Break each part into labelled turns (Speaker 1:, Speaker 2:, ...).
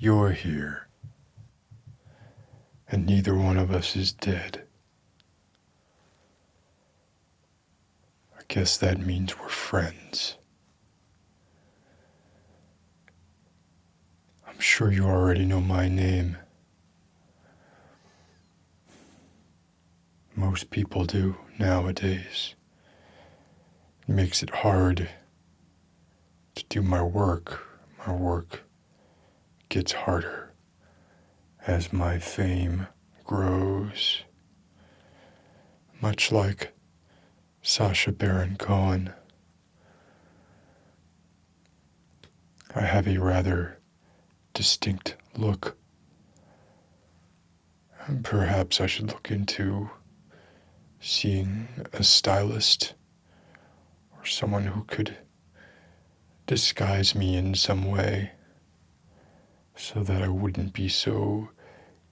Speaker 1: You're here, and neither one of us is dead. I guess that means we're friends. I'm sure you already know my name. Most people do nowadays. It makes it hard to do my work. My work gets harder as my fame grows. Much like Sacha Baron Cohen, I have a rather distinct look. And perhaps I should look into seeing a stylist or someone who could disguise me in some way so that I wouldn't be so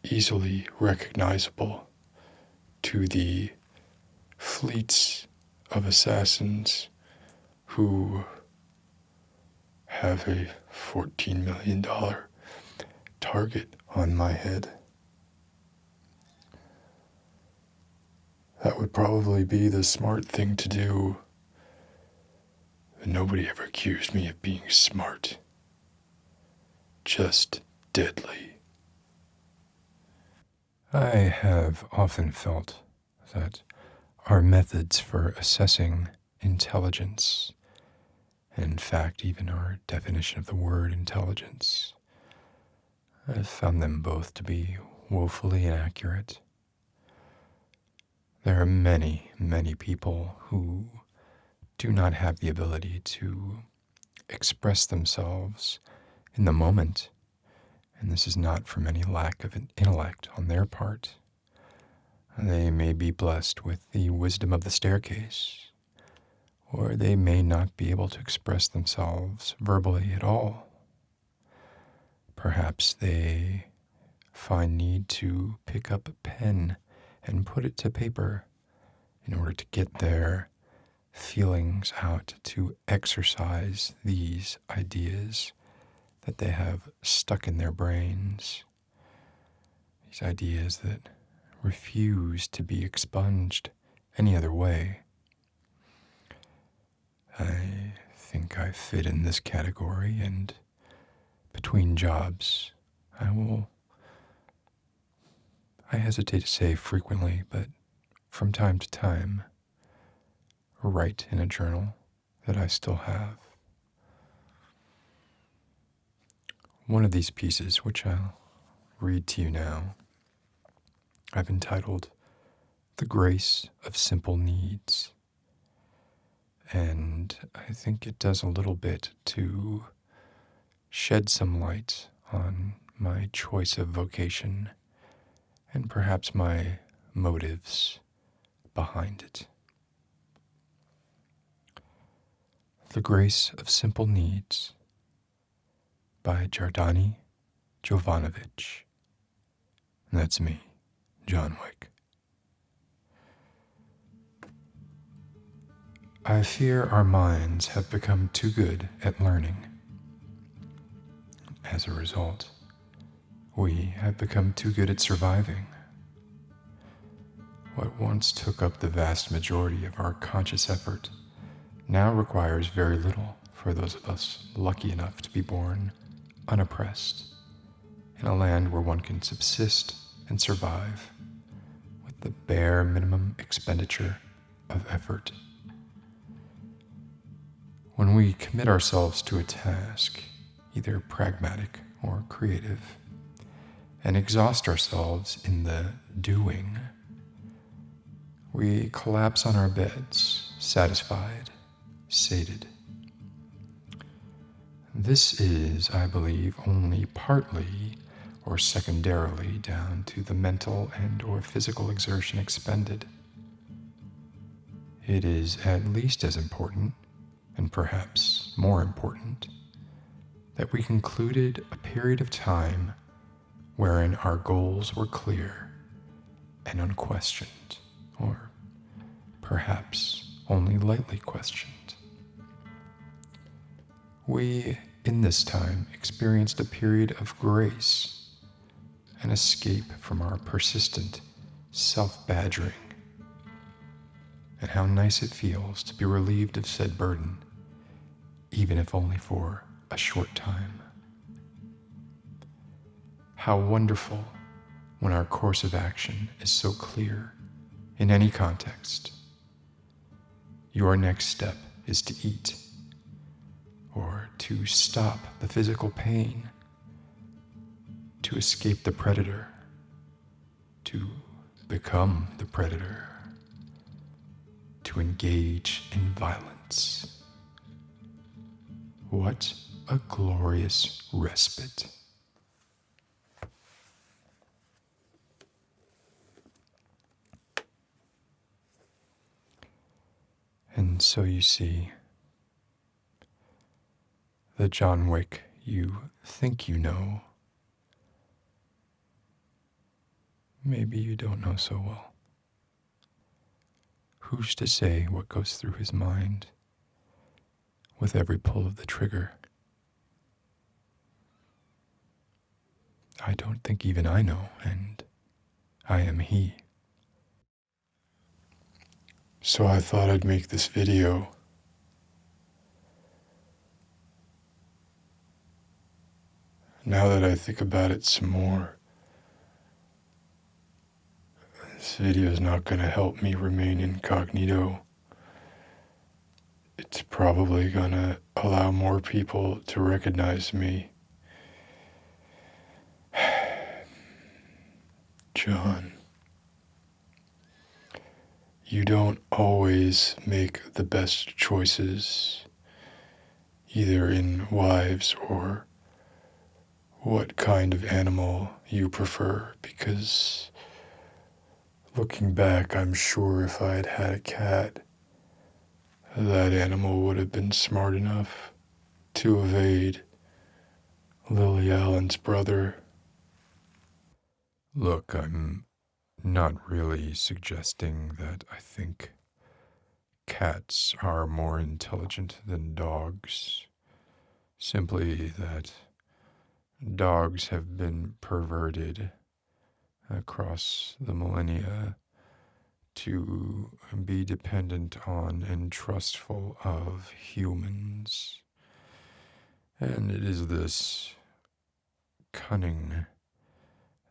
Speaker 1: easily recognizable to the fleets of assassins who have a $14 million target on my head. That would probably be the smart thing to do. But nobody ever accused me of being smart. Just deadly. I have often felt that our methods for assessing intelligence, and in fact even our definition of the word intelligence, I've found them both to be woefully inaccurate. There are many, many people who do not have the ability to express themselves in the moment, and this is not from any lack of intellect on their part. They may be blessed with the wisdom of the staircase, or they may not be able to express themselves verbally at all. Perhaps they find need to pick up a pen and put it to paper in order to get their feelings out, to exercise these ideas that they have stuck in their brains, these ideas that refuse to be expunged any other way. I think I fit in this category, and between jobs, I hesitate to say frequently, but from time to time, write in a journal that I still have. One of these pieces, which I'll read to you now, I've entitled The Grace of Simple Needs. And I think it does a little bit to shed some light on my choice of vocation and perhaps my motives behind it. The Grace of Simple Needs by Giordani Jovanovic. And that's me, John Wick. I fear our minds have become too good at learning. As a result, we have become too good at surviving. What once took up the vast majority of our conscious effort now requires very little for those of us lucky enough to be born unoppressed in a land where one can subsist and survive with the bare minimum expenditure of effort. When we commit ourselves to a task, either pragmatic or creative, and exhaust ourselves in the doing, we collapse on our beds, satisfied, sated. This is, I believe, only partly or secondarily down to the mental and or physical exertion expended. It is at least as important, and perhaps more important, that we concluded a period of time wherein our goals were clear and unquestioned, or perhaps only lightly questioned. We in this time, experienced a period of grace, an escape from our persistent self-badgering, and how nice it feels to be relieved of said burden, even if only for a short time. How wonderful when our course of action is so clear in any context. Your next step is to eat, or to stop the physical pain, to escape the predator, to become the predator, to engage in violence. What a glorious respite. And so you see, the John Wick you think you know, maybe you don't know so well. Who's to say what goes through his mind with every pull of the trigger? I don't think even I know, and I am he. So I thought I'd make this video. Now that I think about it some more, this video is not going to help me remain incognito. It's probably going to allow more people to recognize me. John, you don't always make the best choices, either in wives or what kind of animal you prefer, because looking back, I'm sure if I had had a cat, that animal would have been smart enough to evade Lily Allen's brother. Look, I'm not really suggesting that I think cats are more intelligent than dogs. Simply that dogs have been perverted across the millennia to be dependent on and trustful of humans. And it is this cunning,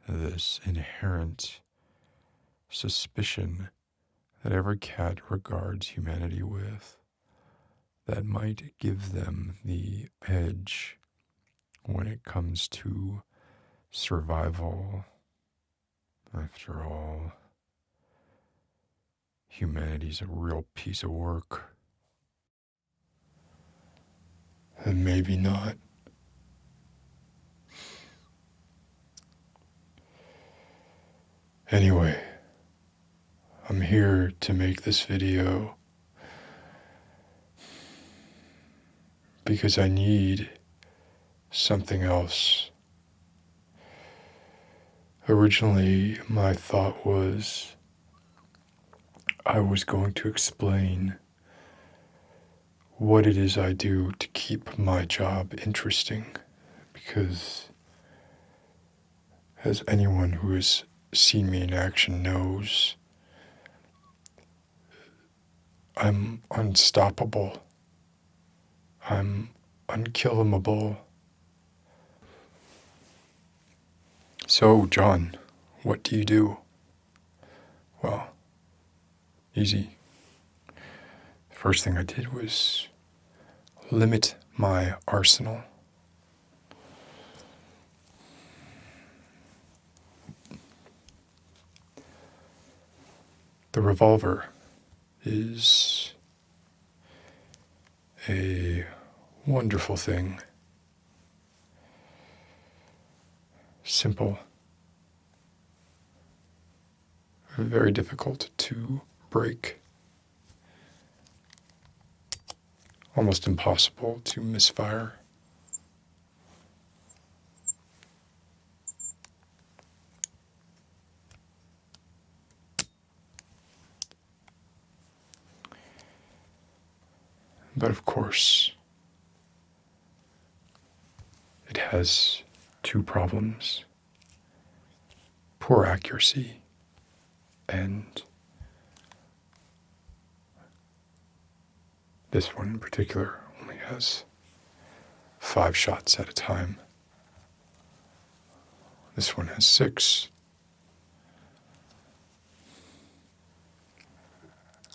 Speaker 1: this inherent suspicion that every cat regards humanity with that might give them the edge when it comes to survival. After all, humanity's a real piece of work. And maybe not. Anyway, I'm here to make this video because I need something else. Originally, my thought was I was going to explain what it is I do to keep my job interesting, because as anyone who has seen me in action knows, I'm unstoppable. I'm unkillable. So, John, what do you do? Well, easy. First thing I did was limit my arsenal. The revolver is a wonderful thing. Simple. Very difficult to break. Almost impossible to misfire. But of course, has two problems: poor accuracy and this one in particular only has 5 shots at a time. This one has 6.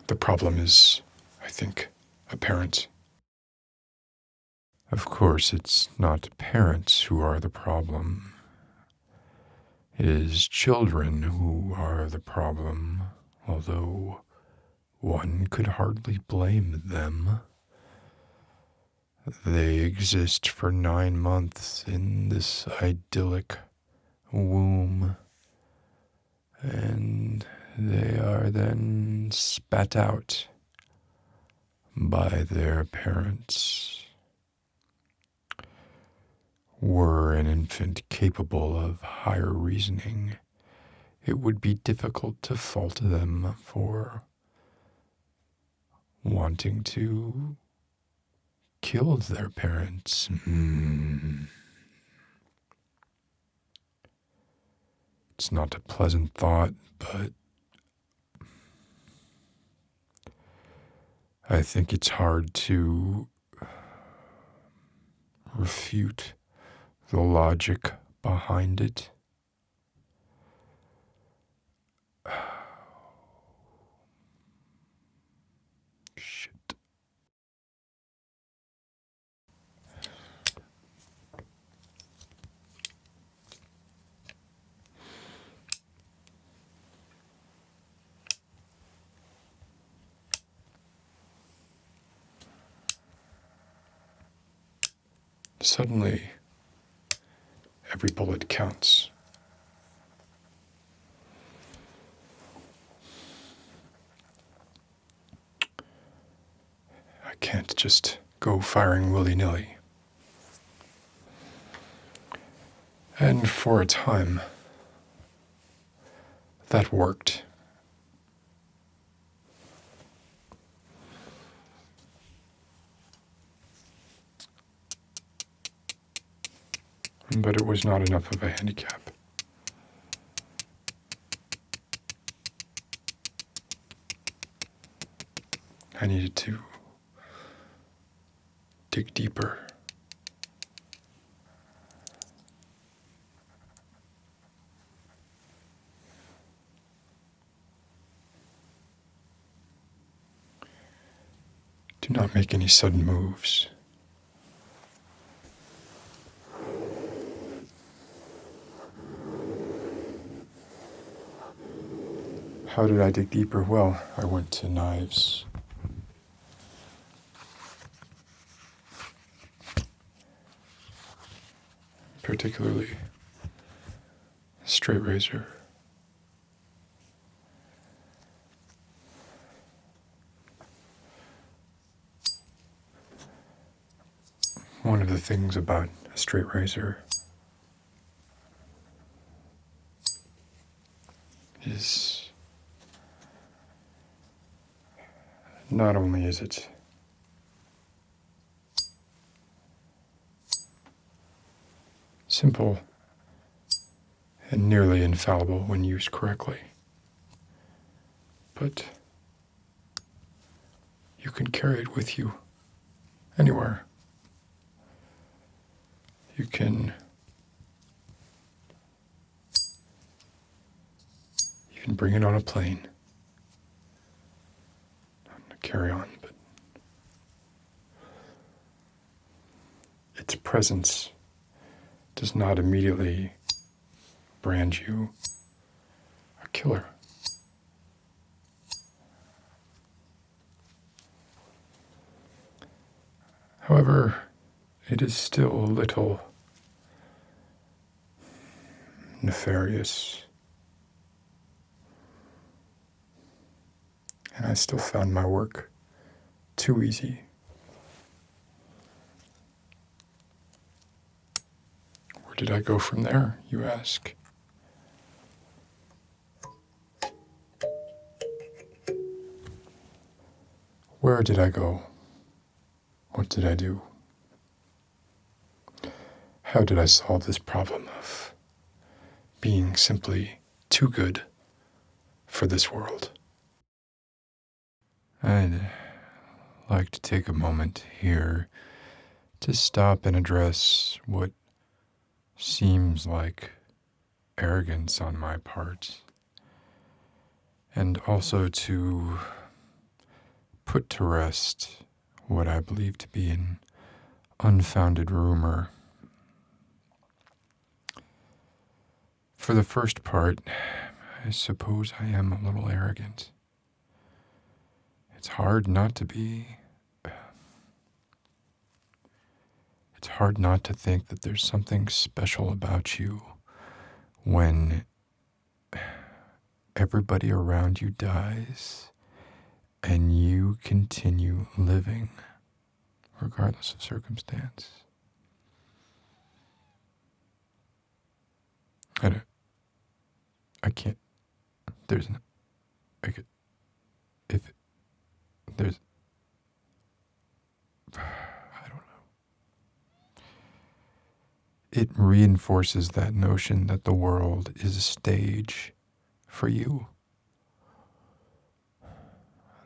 Speaker 1: The problem is, I think, apparent. Of course, it's not parents who are the problem. It is children who are the problem, although one could hardly blame them. They exist for 9 months in this idyllic womb, and they are then spat out by their parents. Were an infant capable of higher reasoning, it would be difficult to fault them for wanting to kill their parents. It's not a pleasant thought, but I think it's hard to refute the logic behind it. Shit. Suddenly, every bullet counts. I can't just go firing willy-nilly. And for a time, that worked. But it was not enough of a handicap. I needed to dig deeper. Do not make any sudden moves. How did I dig deeper? Well, I went to knives. Particularly straight razor. One of the things about a straight razor is not only is it simple and nearly infallible when used correctly, but you can carry it with you anywhere. You can bring it on a plane. Not a carry-on, but its presence does not immediately brand you a killer. However, it is still a little nefarious. And I still found my work too easy. Where did I go from there, you ask? Where did I go? What did I do? how did I solve this problem of being simply too good for this world? I'd like to take a moment here to stop and address what seems like arrogance on my part, and also to put to rest what I believe to be an unfounded rumor. For the first part, I suppose I am a little arrogant. It's hard not to be. It's hard not to think that there's something special about you when everybody around you dies and you continue living regardless of circumstance. I can't, there's no, I could, if there's, I don't know. It reinforces that notion that the world is a stage for you.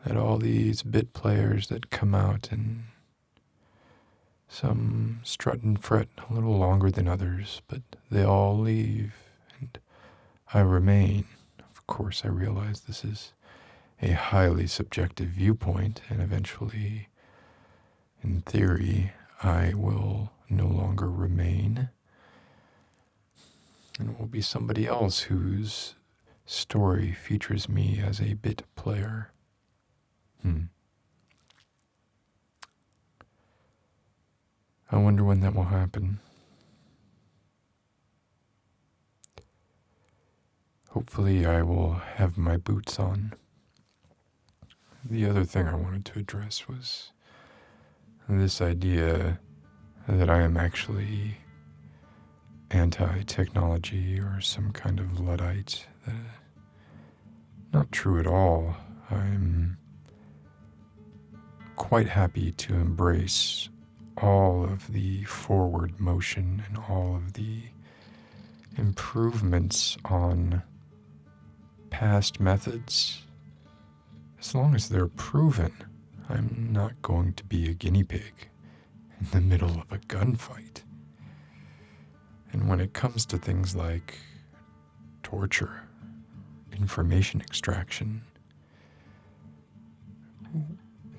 Speaker 1: That all these bit players that come out and some strut and fret a little longer than others, but they all leave and I remain. Of course, I realize this is a highly subjective viewpoint, and eventually, in theory, I will no longer remain, and it will be somebody else whose story features me as a bit player. I wonder when that will happen. Hopefully I will have my boots on. The other thing I wanted to address was this idea that I am actually anti-technology or some kind of Luddite. Not true at all. I'm quite happy to embrace all of the forward motion and all of the improvements on past methods. As long as they're proven, I'm not going to be a guinea pig in the middle of a gunfight. And when it comes to things like torture, information extraction,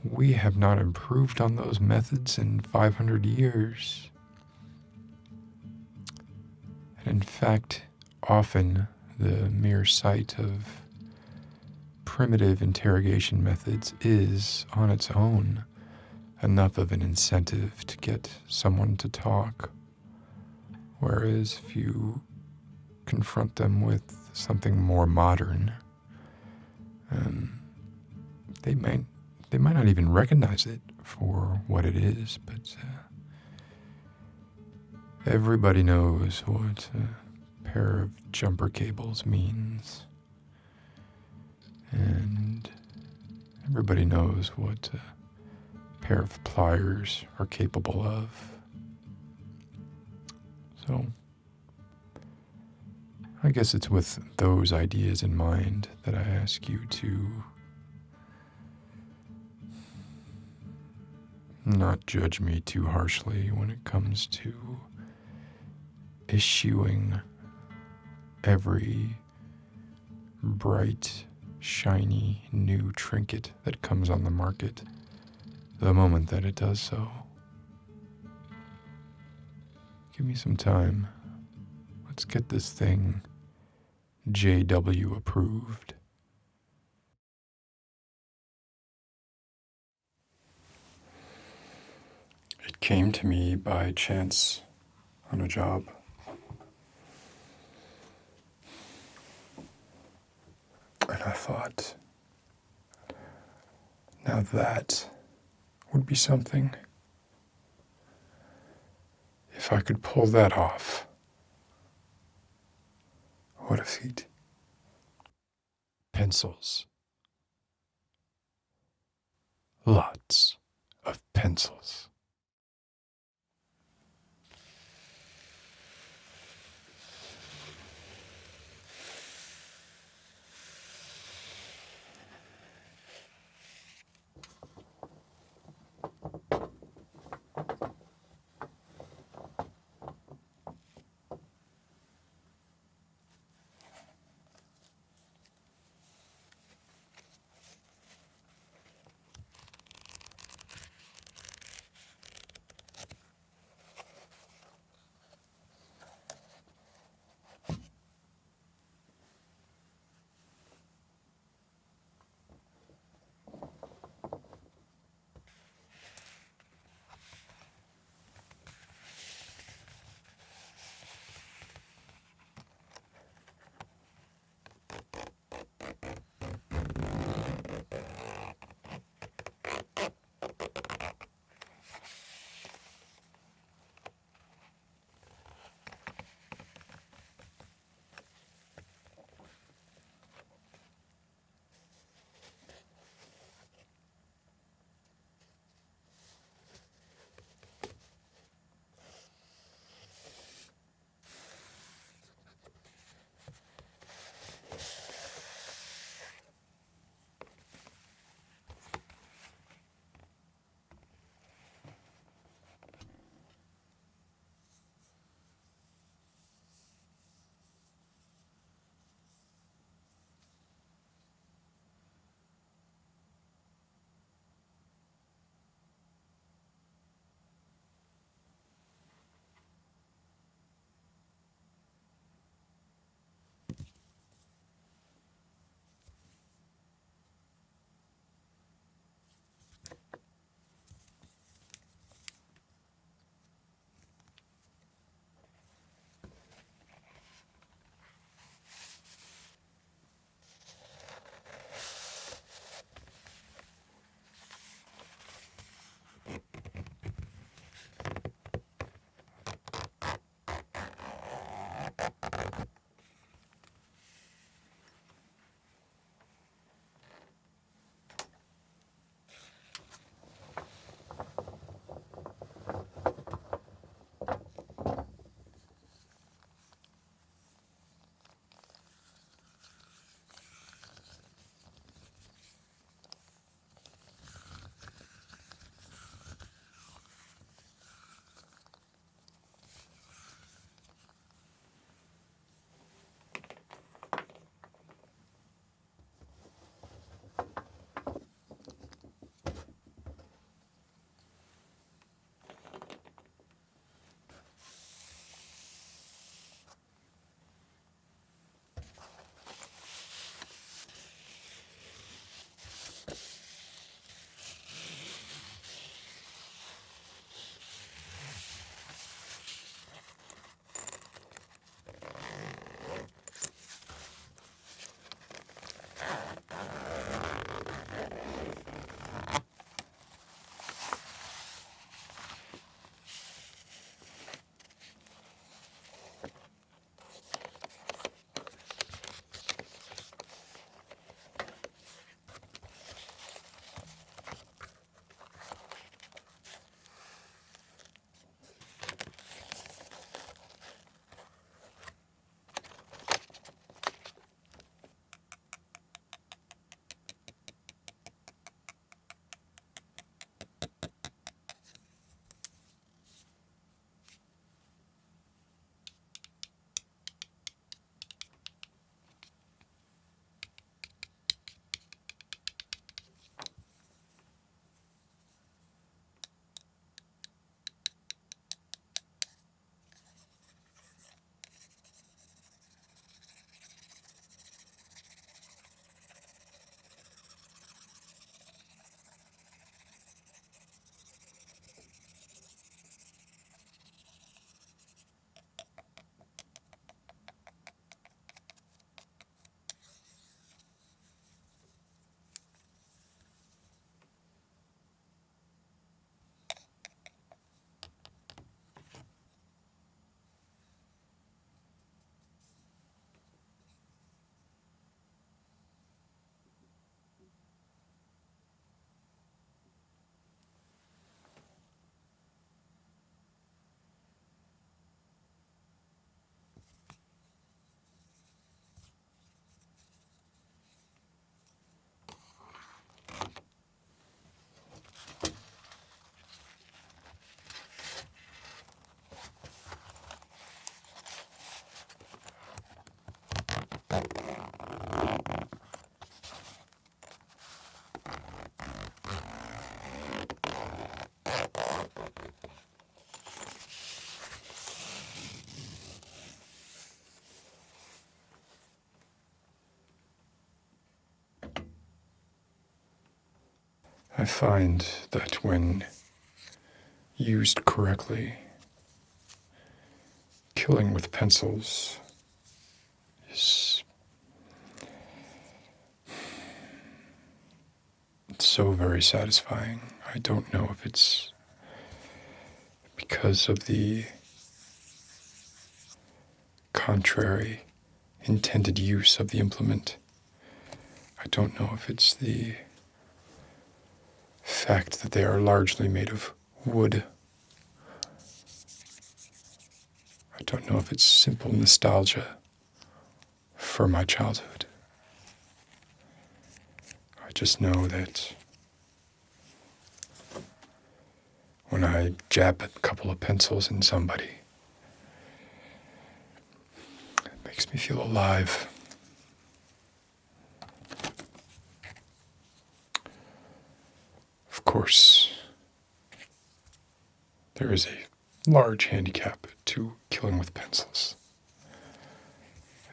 Speaker 1: we have not improved on those methods in 500 years. And in fact, often the mere sight of primitive interrogation methods is, on its own, enough of an incentive to get someone to talk. Whereas if you confront them with something more modern, they might not even recognize it for what it is, but everybody knows what a pair of jumper cables means. And everybody knows what a pair of pliers are capable of. So, I guess it's with those ideas in mind that I ask you to not judge me too harshly when it comes to eschewing every bright, shiny, new trinket that comes on the market the moment that it does so. Give me some time. Let's get this thing JW approved. It came to me by chance on a job. And I thought, now that would be something. If I could pull that off, what a feat. Pencils. Lots of pencils. I find that when used correctly, killing with pencils is so very satisfying. I don't know if it's because of the contrary intended use of the implement. I don't know if it's the fact that they are largely made of wood. I don't know if it's simple nostalgia for my childhood. I just know that when I jab a couple of pencils in somebody, it makes me feel alive. Of course, there is a large handicap to killing with pencils.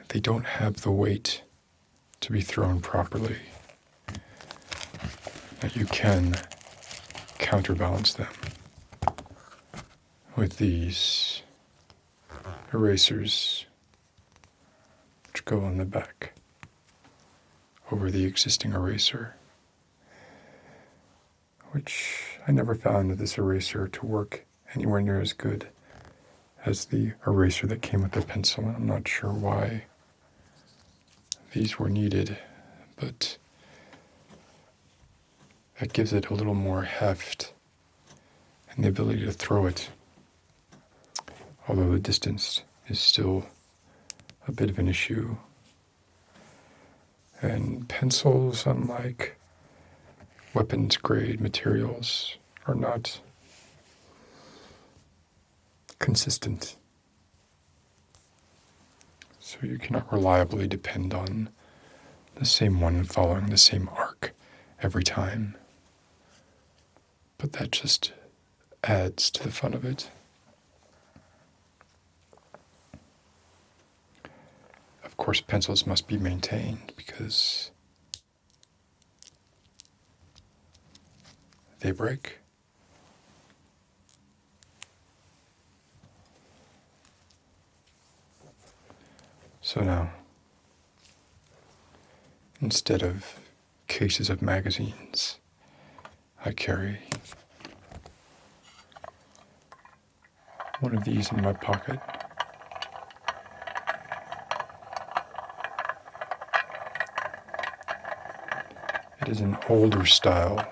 Speaker 1: They don't have the weight to be thrown properly. That you can counterbalance them with these erasers which go on the back over the existing eraser, which I never found this eraser to work anywhere near as good as the eraser that came with the pencil. I'm not sure why these were needed, but that gives it a little more heft and the ability to throw it, although the distance is still a bit of an issue. And pencils, unlike weapons grade materials, are not consistent. So you cannot reliably depend on the same one following the same arc every time. But that just adds to the fun of it. Of course, pencils must be maintained because they break. So now, instead of cases of magazines, I carry one of these in my pocket. It is an older style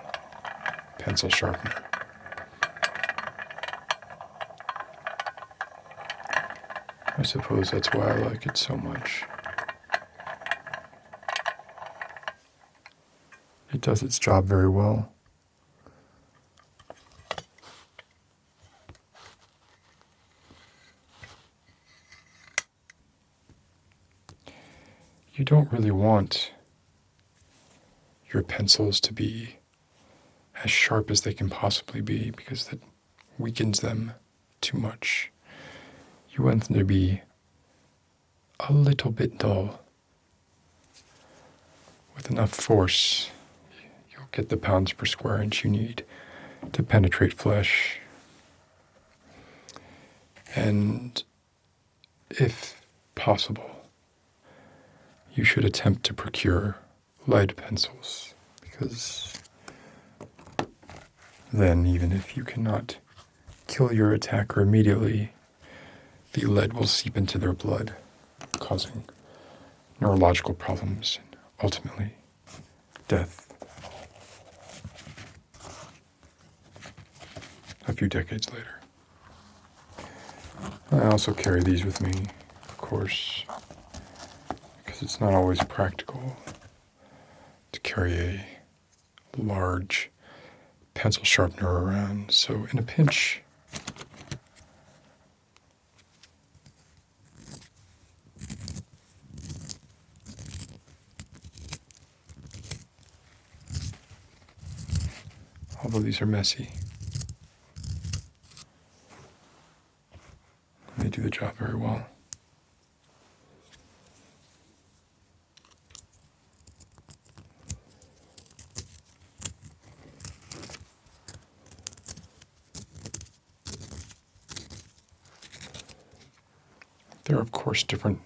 Speaker 1: pencil sharpener. I suppose that's why I like it so much. It does its job very well. You don't really want your pencils to be as sharp as they can possibly be because that weakens them too much. You want them to be a little bit dull. With enough force, you'll get the pounds per square inch you need to penetrate flesh. And if possible, you should attempt to procure lead pencils, because then even if you cannot kill your attacker immediately, the lead will seep into their blood, causing neurological problems and ultimately death a few decades later. I also carry these with me, of course, because it's not always practical to carry a large pencil sharpener around. So in a pinch, although these are messy, they do the job very well. There are, of course, different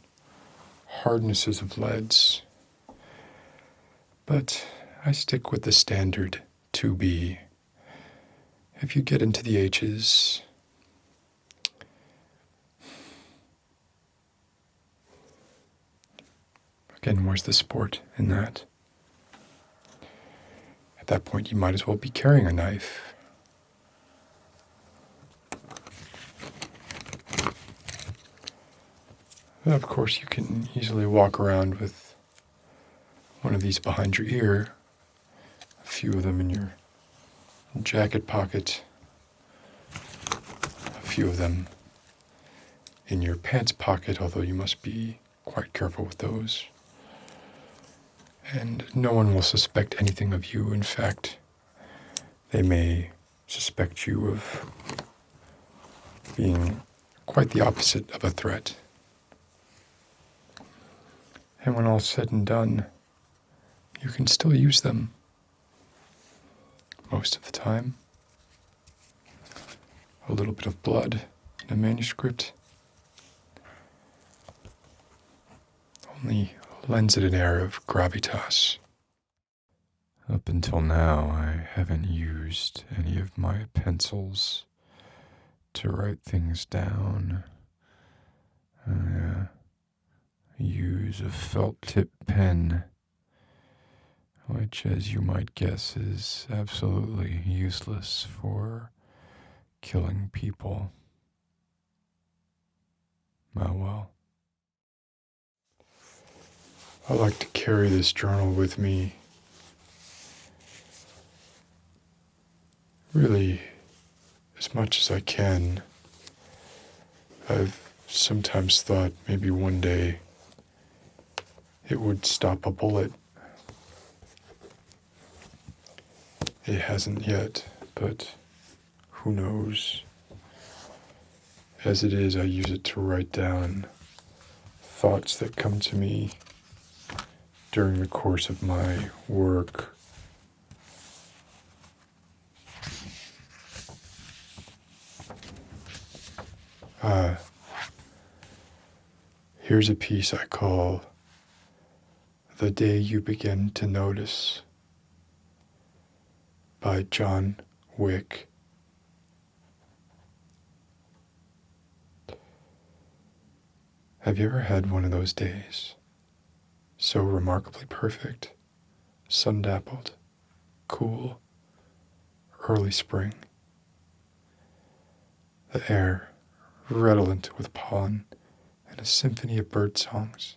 Speaker 1: hardnesses of leads, but I stick with the standard 2B. If you get into the H's, again, where's the sport in that? At that point, you might as well be carrying a knife. And of course, you can easily walk around with one of these behind your ear, a few of them in your jacket pocket, a few of them in your pants pocket, although you must be quite careful with those. And no one will suspect anything of you. In fact, they may suspect you of being quite the opposite of a threat. And when all's said and done, you can still use them most of the time. A little bit of blood in a manuscript only lends it an air of gravitas. Up until now, I haven't used any of my pencils to write things down. Use a felt tip pen, which, as you might guess, is absolutely useless for killing people. Oh well. I like to carry this journal with me really as much as I can. I've sometimes thought maybe one day it would stop a bullet. It hasn't yet, but who knows? As it is, I use it to write down thoughts that come to me during the course of my work. Here's a piece I call "The Day You Begin to Notice" by John Wick. Have you ever had one of those days, so remarkably perfect, sun-dappled, cool, early spring, the air redolent with pollen and a symphony of bird songs?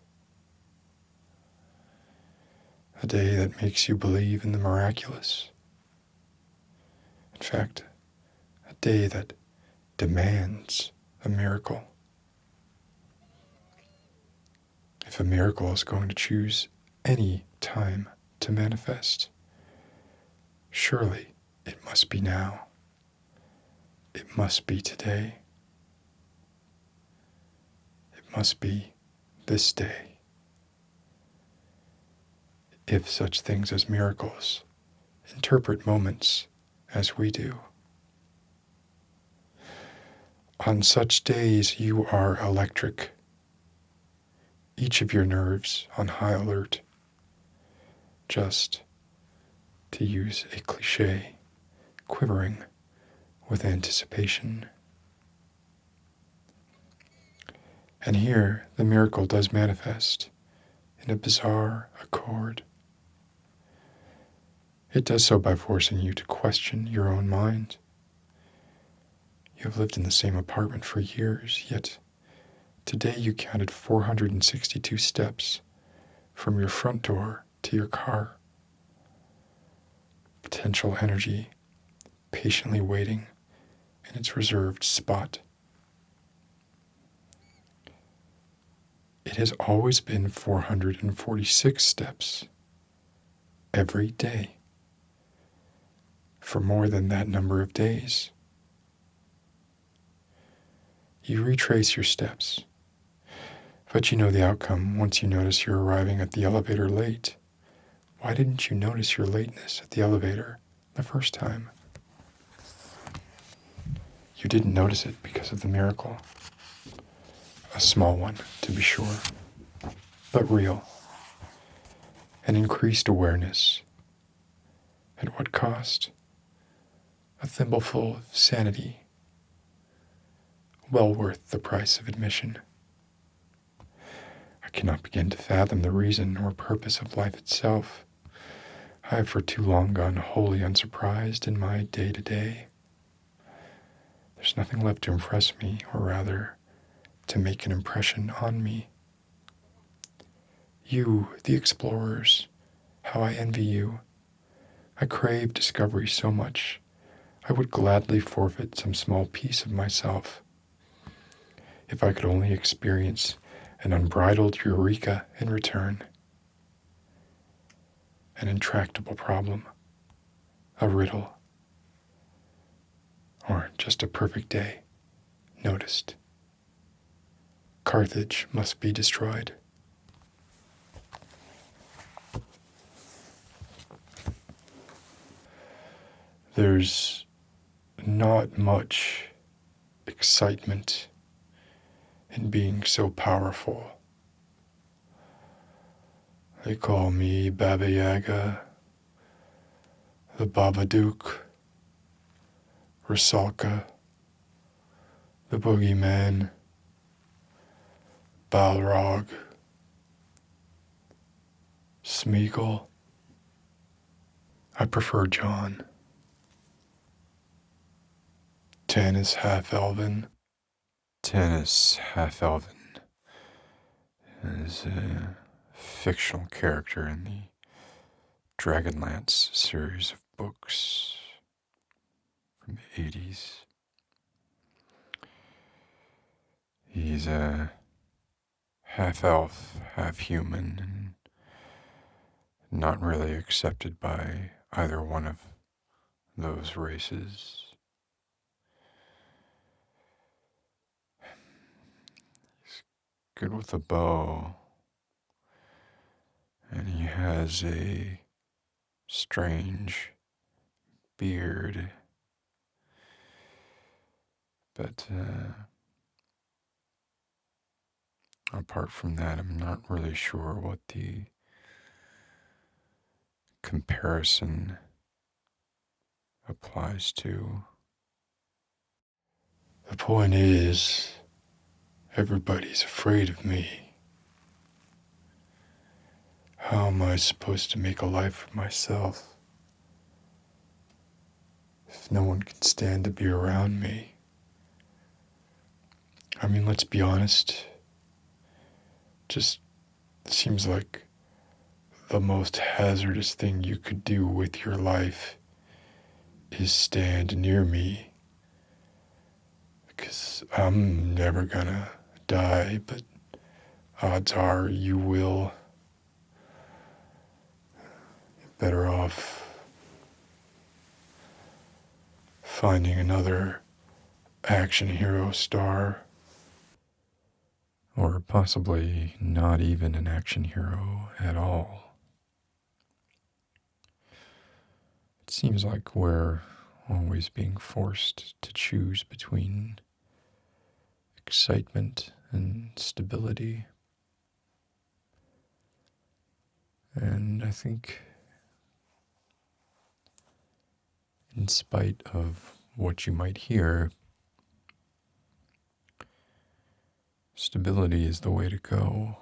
Speaker 1: A day that makes you believe in the miraculous. In fact, a day that demands a miracle. If a miracle is going to choose any time to manifest, surely it must be now. It must be today. It must be this day. If such things as miracles interpret moments as we do. On such days you are electric, each of your nerves on high alert, just, to use a cliche, quivering with anticipation. And here the miracle does manifest in a bizarre accord. It does so by forcing you to question your own mind. You have lived in the same apartment for years, yet today you counted 462 steps from your front door to your car. Potential energy patiently waiting in its reserved spot. It has always been 446 steps every day for more than that number of days. You retrace your steps, but you know the outcome once you notice you're arriving at the elevator late. Why didn't you notice your lateness at the elevator the first time? You didn't notice it because of the miracle. A small one, to be sure, but real. An increased awareness. At what cost? A thimbleful of sanity. Well worth the price of admission. I cannot begin to fathom the reason or purpose of life itself. I have for too long gone wholly unsurprised in my day-to-day. There's nothing left to impress me, or rather, to make an impression on me. You, the explorers, how I envy you. I crave discovery so much, I would gladly forfeit some small piece of myself. If I could only experience an unbridled eureka in return. An intractable problem, a riddle, or just a perfect day, noticed. Carthage must be destroyed. There's not much excitement in being so powerful. They call me Baba Yaga, the Babadook, Rusalka, the Boogeyman, Balrog, Smeagol. I prefer John. Tanis half-elven. Tanis half-elven is a fictional character in the Dragonlance series of books from the 80s. He's a half-elf, half-human, and not really accepted by either one of those races. He's good with a bow, and he has a strange beard, but apart from that, I'm not really sure what the comparison applies to. The point is, everybody's afraid of me. How am I supposed to make a life for myself if no one can stand to be around me? I mean, let's be honest. Just seems like the most hazardous thing you could do with your life is stand near me. Because I'm never gonna die, but odds are you will. You're better off finding another action hero star. Or possibly not even an action hero at all. It seems like we're always being forced to choose between excitement and stability. And I think, in spite of what you might hear, stability is the way to go.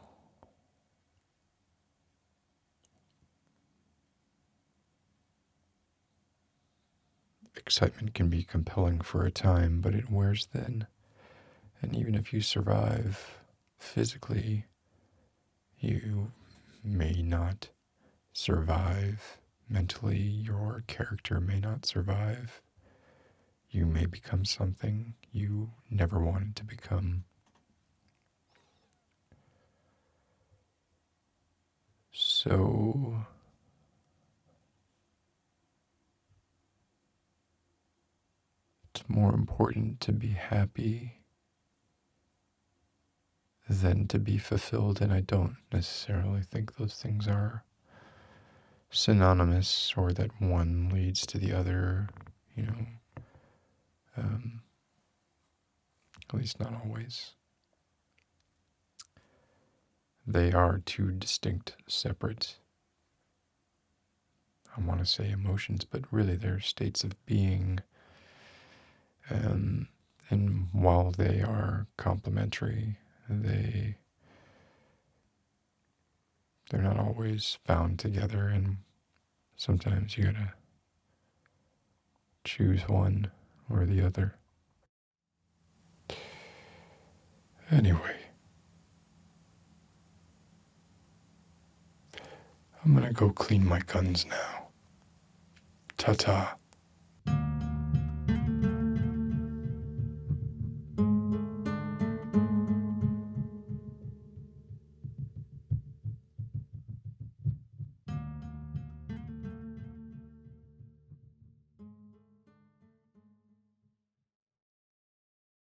Speaker 1: Excitement can be compelling for a time, but it wears thin. And even if you survive physically, you may not survive mentally. Your character may not survive. You may become something you never wanted to become. So, it's more important to be happy than to be fulfilled, and I don't necessarily think those things are synonymous or that one leads to the other, at least not always. they are two distinct, separate, I want to say emotions, but really they're states of being. And while they are complementary, they're not always found together, and sometimes you gotta choose one or the other. Anyway, I'm gonna go clean my guns now. Ta-ta.